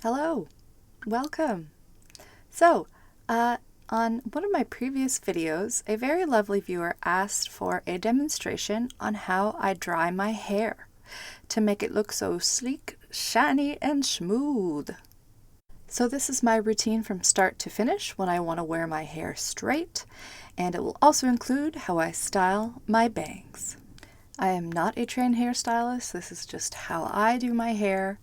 Hello, welcome. So, on one of my previous videos, a very lovely viewer asked for a demonstration on how I dry my hair to make it look so sleek, shiny, and smooth. So this is my routine from start to finish when I want to wear my hair straight, and it will also include how I style my bangs. I am not a trained hairstylist. This is just how I do my hair.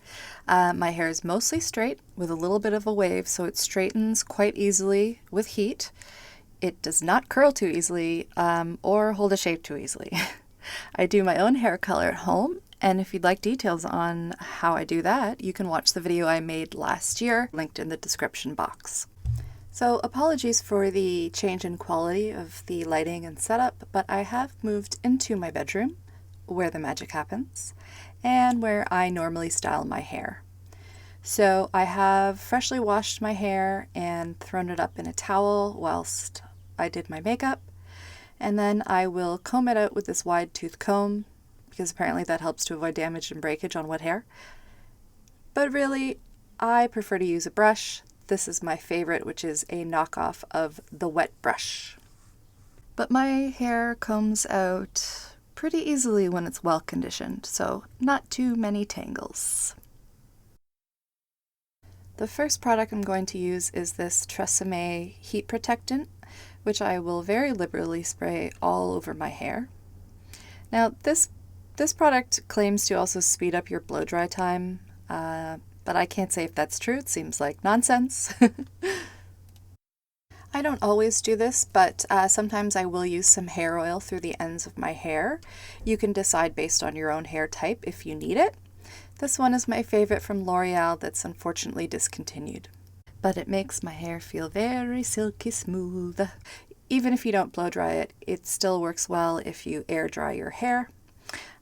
My hair is mostly straight with a little bit of a wave, so it straightens quite easily with heat. It does not curl too easily or hold a shape too easily. I do my own hair color at home, and if you'd like details on how I do that, you can watch the video I made last year, linked in the description box. So apologies for the change in quality of the lighting and setup, but I have moved into my bedroom, where the magic happens, and where I normally style my hair. So I have freshly washed my hair and thrown it up in a towel whilst I did my makeup, and then I will comb it out with this wide tooth comb, because apparently that helps to avoid damage and breakage on wet hair. But really, I prefer to use a brush. This is my favorite, which is a knockoff of the wet brush. But my hair combs out pretty easily when it's well conditioned, so not too many tangles. The first product I'm going to use is this Tresemme heat protectant, which I will very liberally spray all over my hair. Now this product claims to also speed up your blow dry time, but I can't say if that's true. It seems like nonsense. I don't always do this, but sometimes I will use some hair oil through the ends of my hair. You can decide based on your own hair type if you need it. This one is my favorite from Loreal that's unfortunately discontinued. But it makes my hair feel very silky smooth. Even if you don't blow dry it, it still works well if you air dry your hair.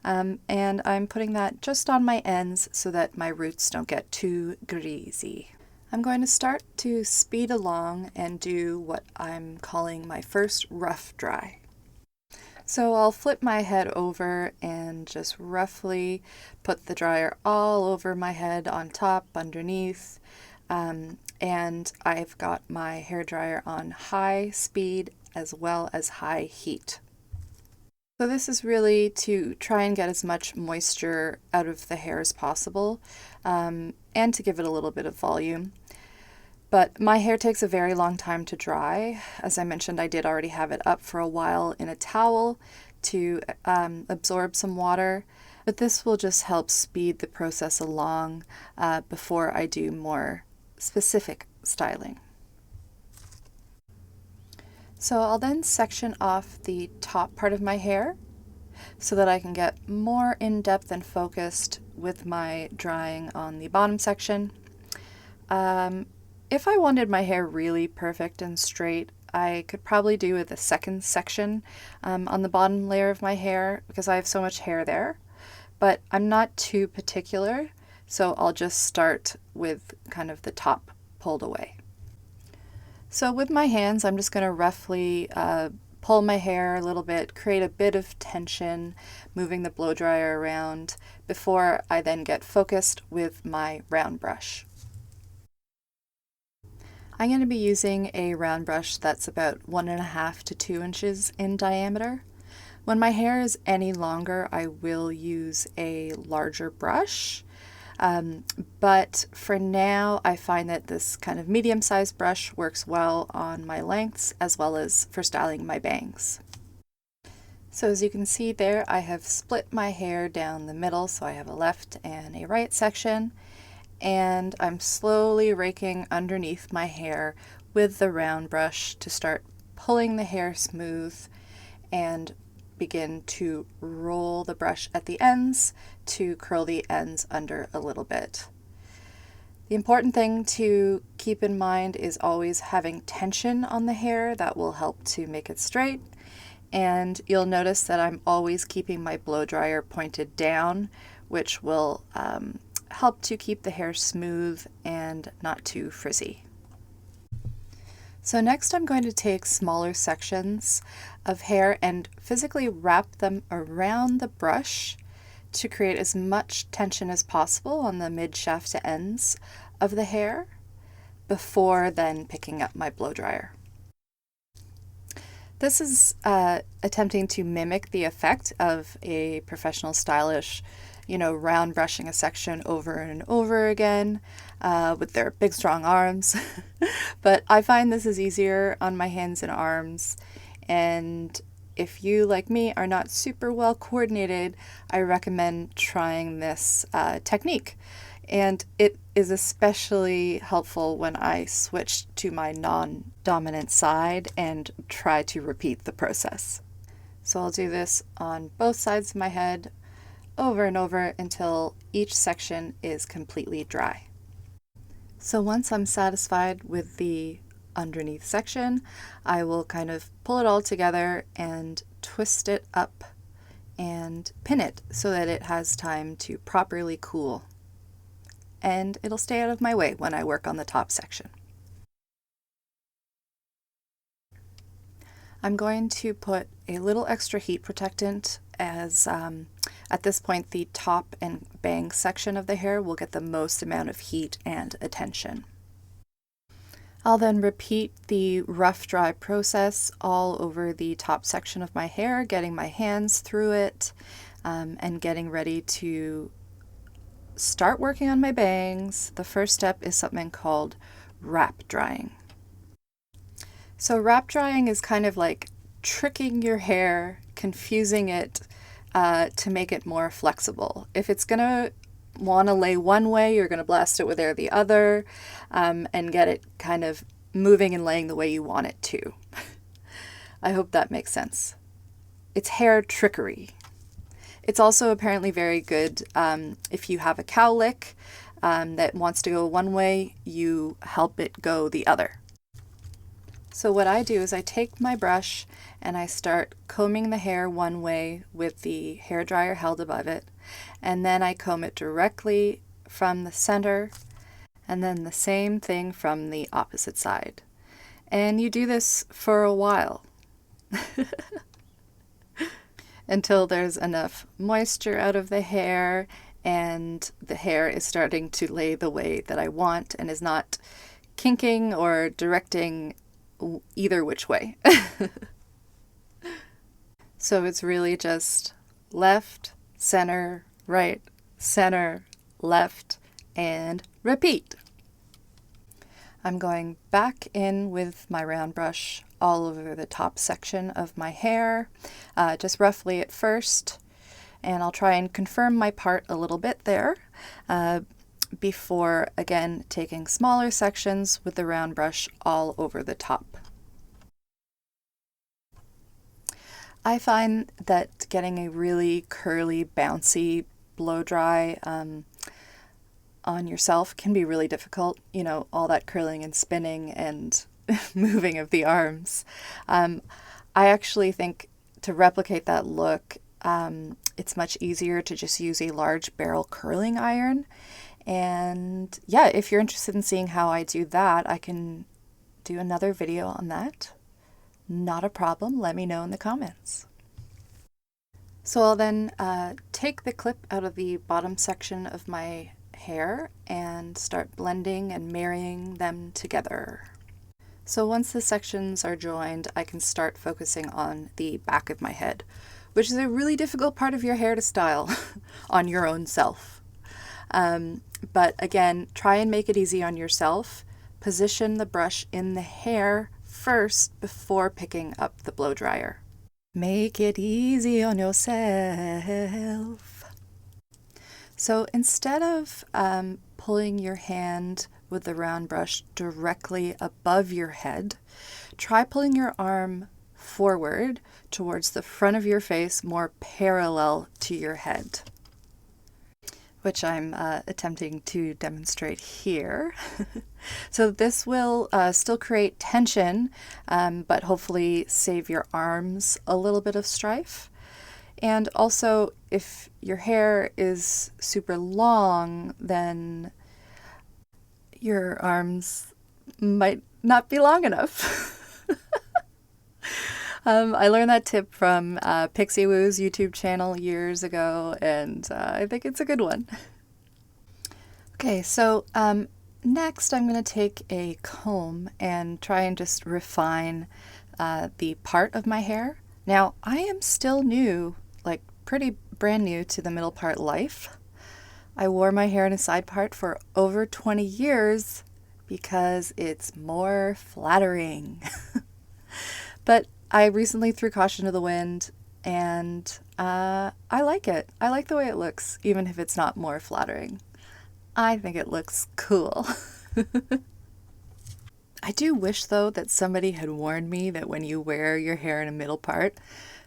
And I'm putting that just on my ends so that my roots don't get too greasy. I'm going to start to speed along and do what I'm calling my first rough dry. So I'll flip my head over and just roughly put the dryer all over my head, on top, underneath, and I've got my hair dryer on high speed as well as high heat. So this is really to try and get as much moisture out of the hair as possible, and to give it a little bit of volume. But my hair takes a very long time to dry. As I mentioned, I did already have it up for a while in a towel to absorb some water, but this will just help speed the process along before I do more specific styling. So I'll then section off the top part of my hair so that I can get more in-depth and focused with my drying on the bottom section. If I wanted my hair really perfect and straight, I could probably do with a second section on the bottom layer of my hair because I have so much hair there, but I'm not too particular, so I'll just start with kind of the top pulled away. So with my hands, I'm just going to roughly pull my hair a little bit, create a bit of tension, moving the blow dryer around before I then get focused with my round brush. I'm going to be using a round brush that's about 1.5 to 2 inches in diameter. When my hair is any longer, I will use a larger brush. But for now, I find that this kind of medium-sized brush works well on my lengths as well as for styling my bangs. So as you can see there, I have split my hair down the middle, so I have a left and a right section, and I'm slowly raking underneath my hair with the round brush to start pulling the hair smooth and begin to roll the brush at the ends to curl the ends under a little bit. The important thing to keep in mind is always having tension on the hair. That will help to make it straight. And you'll notice that I'm always keeping my blow dryer pointed down, which will help to keep the hair smooth and not too frizzy. So next I'm going to take smaller sections of hair and physically wrap them around the brush to create as much tension as possible on the mid shaft to ends of the hair before then picking up my blow dryer. This is attempting to mimic the effect of a professional stylish, round brushing a section over and over again with their big strong arms. But I find this is easier on my hands and arms, and if you, like me, are not super well coordinated, I recommend trying this technique. And it is especially helpful when I switch to my non-dominant side and try to repeat the process. So I'll do this on both sides of my head over and over until each section is completely dry. So once I'm satisfied with the underneath section, I will kind of pull it all together and twist it up and pin it so that it has time to properly cool. And it'll stay out of my way when I work on the top section. I'm going to put a little extra heat protectant as at this point the top and bang section of the hair will get the most amount of heat and attention. I'll then repeat the rough dry process all over the top section of my hair, getting my hands through it and getting ready to start working on my bangs. The first step is something called wrap drying. So wrap drying is kind of like tricking your hair, confusing it to make it more flexible. If it's gonna want to lay one way, you're gonna blast it with air the other and get it kind of moving and laying the way you want it to. I hope that makes sense. It's hair trickery. It's also apparently very good if you have a cowlick that wants to go one way, you help it go the other. So what I do is I take my brush and I start combing the hair one way with the hair dryer held above it, and then I comb it directly from the center, and then the same thing from the opposite side. And you do this for a while. Until there's enough moisture out of the hair and the hair is starting to lay the way that I want and is not kinking or directing either which way. So it's really just left, center, right, center, left, and repeat. I'm going back in with my round brush all over the top section of my hair, just roughly at first, and I'll try and confirm my part a little bit there before again taking smaller sections with the round brush all over the top. I find that getting a really curly, bouncy blow dry on yourself can be really difficult, all that curling and spinning and moving of the arms. I actually think to replicate that look, it's much easier to just use a large barrel curling iron. And yeah, if you're interested in seeing how I do that, I can do another video on that. Not a problem. Let me know in the comments. So I'll then take the clip out of the bottom section of my hair and start blending and marrying them together. So once the sections are joined, I can start focusing on the back of my head, which is a really difficult part of your hair to style on your own self. But again, try and make it easy on yourself. Position the brush in the hair first before picking up the blow dryer. Make it easy on yourself. So instead of pulling your hand with the round brush directly above your head, try pulling your arm forward towards the front of your face, more parallel to your head, which I'm attempting to demonstrate here. So this will still create tension, but hopefully save your arms a little bit of strife. And also, if your hair is super long, then your arms might not be long enough. I learned that tip from Pixie Woo's YouTube channel years ago, and I think it's a good one. Okay, so Next, I'm going to take a comb and try and just refine the part of my hair. Now, I am still new, like pretty brand new to the middle part life. I wore my hair in a side part for over 20 years because it's more flattering. But I recently threw caution to the wind and I like it. I like the way it looks, even if it's not more flattering. I think it looks cool. I do wish, though, that somebody had warned me that when you wear your hair in a middle part,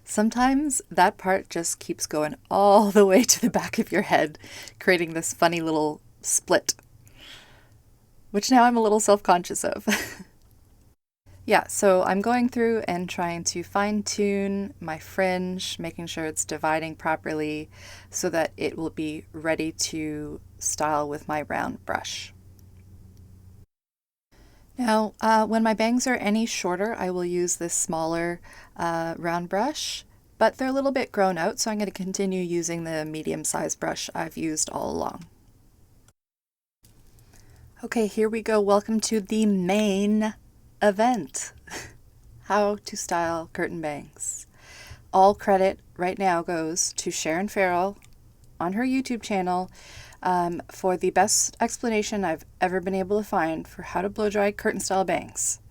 sometimes that part just keeps going all the way to the back of your head, creating this funny little split, which now I'm a little self-conscious of. Yeah, so I'm going through and trying to fine-tune my fringe, making sure it's dividing properly so that it will be ready to style with my round brush. Now, when my bangs are any shorter, I will use this smaller round brush, but they're a little bit grown out, so I'm going to continue using the medium-sized brush I've used all along. Okay, here we go. Welcome to the main event. How to style curtain bangs. All credit right now goes to Sharon Farell on her YouTube channel for the best explanation I've ever been able to find for how to blow dry curtain style bangs.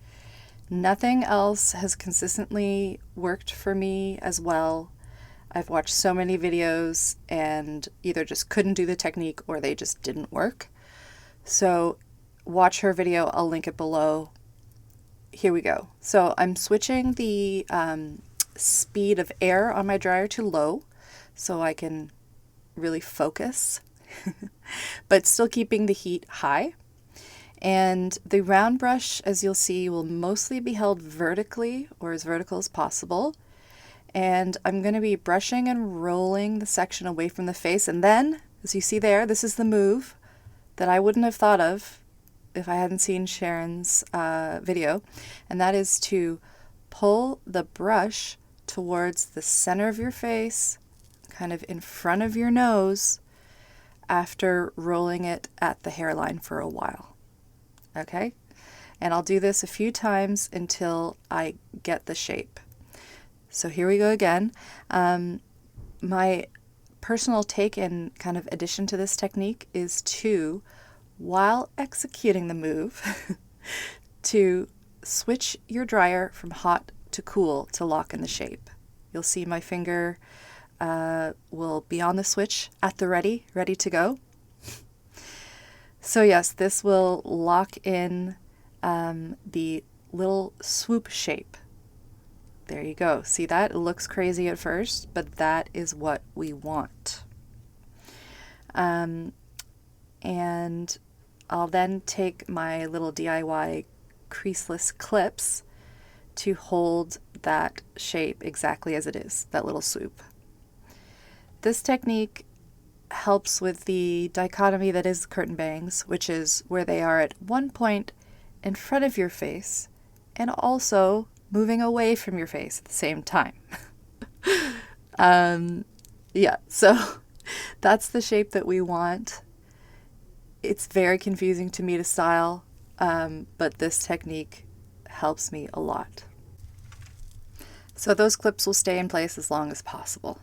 Nothing else has consistently worked for me as well. I've watched so many videos and either just couldn't do the technique or they just didn't work. So watch her video, I'll link it below. Here we go. So I'm switching the speed of air on my dryer to low so I can really focus, but still keeping the heat high. And the round brush, as you'll see, will mostly be held vertically or as vertical as possible. And I'm going to be brushing and rolling the section away from the face. And then, as you see there, this is the move that I wouldn't have thought of if I hadn't seen Sharon's video, and that is to pull the brush towards the center of your face, kind of in front of your nose, after rolling it at the hairline for a while. Okay? And I'll do this a few times until I get the shape. So here we go again. My personal take and kind of addition to this technique is to, while executing the move, to switch your dryer from hot to cool to lock in the shape. You'll see my finger will be on the switch at the ready to go. So yes, this will lock in the little swoop shape. There you go. See that? It looks crazy at first, but that is what we want. And I'll then take my little DIY creaseless clips to hold that shape exactly as it is, that little swoop. This technique helps with the dichotomy that is curtain bangs, which is where they are at one point in front of your face and also moving away from your face at the same time. Yeah, so that's the shape that we want. It's very confusing to me to style, but this technique helps me a lot. So those clips will stay in place as long as possible.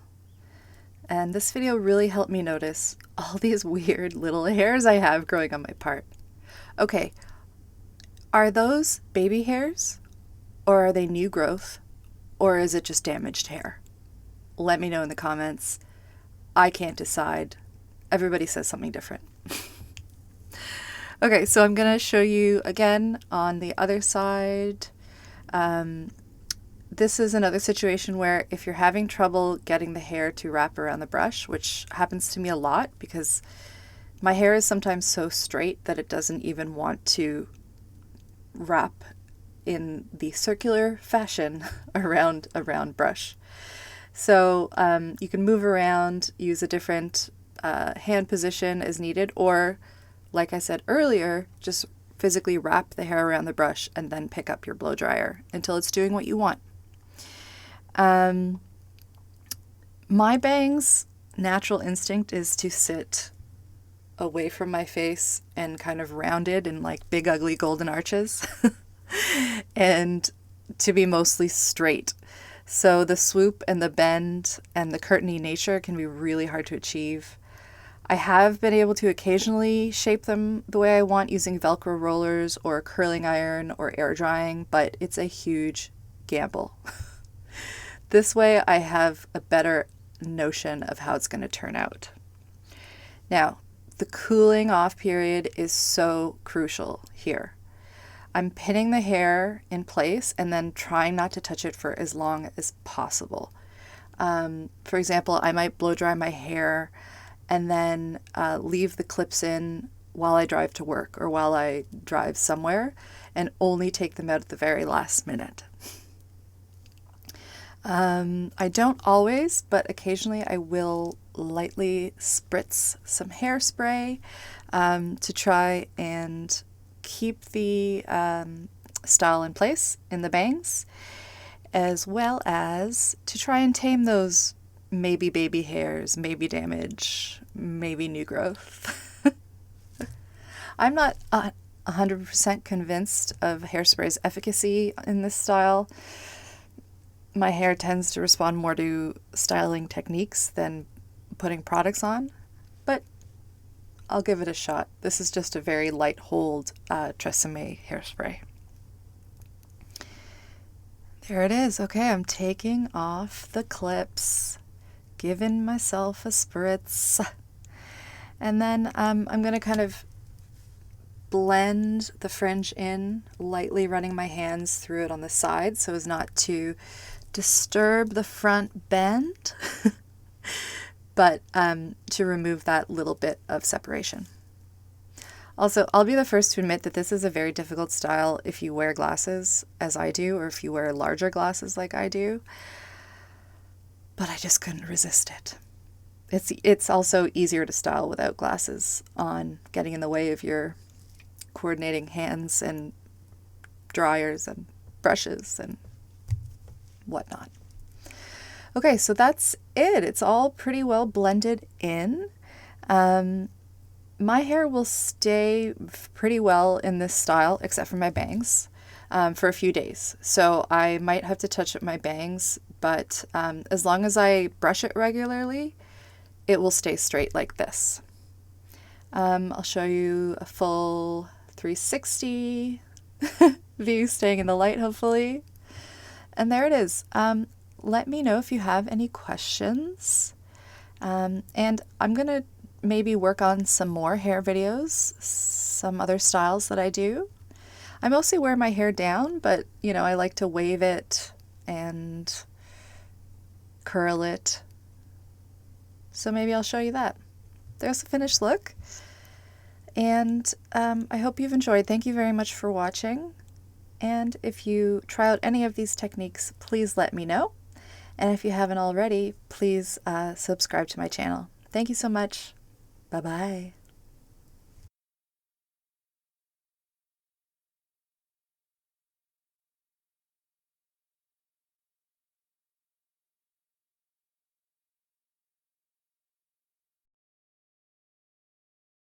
And this video really helped me notice all these weird little hairs I have growing on my part. Okay, are those baby hairs? Or are they new growth? Or is it just damaged hair? Let me know in the comments. I can't decide. Everybody says something different. Okay, so I'm going to show you again on the other side. This is another situation where if you're having trouble getting the hair to wrap around the brush, which happens to me a lot because my hair is sometimes so straight that it doesn't even want to wrap in the circular fashion around a round brush. So you can move around, use a different hand position as needed, or like I said earlier, just physically wrap the hair around the brush and then pick up your blow dryer until it's doing what you want. My bangs' natural instinct is to sit away from my face and kind of rounded in like big ugly golden arches and to be mostly straight. So the swoop and the bend and the curtainy nature can be really hard to achieve. I have been able to occasionally shape them the way I want using Velcro rollers or a curling iron or air drying, but it's a huge gamble. This way I have a better notion of how it's going to turn out. Now, the cooling off period is so crucial here. I'm pinning the hair in place and then trying not to touch it for as long as possible. For example, I might blow dry my hair and then leave the clips in while I drive to work or while I drive somewhere and only take them out at the very last minute. I don't always, but occasionally I will lightly spritz some hairspray to try and keep the style in place in the bangs, as well as to try and tame those maybe baby hairs, maybe damage, maybe new growth. I'm not 100% convinced of Hairspray's efficacy in this style. My hair tends to respond more to styling techniques than putting products on, but I'll give it a shot. This is just a very light hold Tresemme hairspray. There it is. Okay, I'm taking off the clips, giving myself a spritz, and then I'm going to kind of blend the fringe in, lightly running my hands through it on the side so as not to disturb the front bend, but to remove that little bit of separation. Also, I'll be the first to admit that this is a very difficult style if you wear glasses, as I do, or if you wear larger glasses like I do, but I just couldn't resist it. It's also easier to style without glasses on, getting in the way of your coordinating hands and dryers and brushes and whatnot. Okay, so that's it. It's all pretty well blended in. My hair will stay pretty well in this style, except for my bangs, for a few days. So I might have to touch up my bangs, but as long as I brush it regularly, it will stay straight like this. I'll show you a full 360 view staying in the light, hopefully. And there it is. Let me know if you have any questions. And I'm going to maybe work on some more hair videos, some other styles that I do. I mostly wear my hair down, but you know, I like to wave it and curl it. So maybe I'll show you that. There's the finished look. And I hope you've enjoyed. Thank you very much for watching. And if you try out any of these techniques, please let me know. And if you haven't already, please subscribe to my channel. Thank you so much. Bye-bye.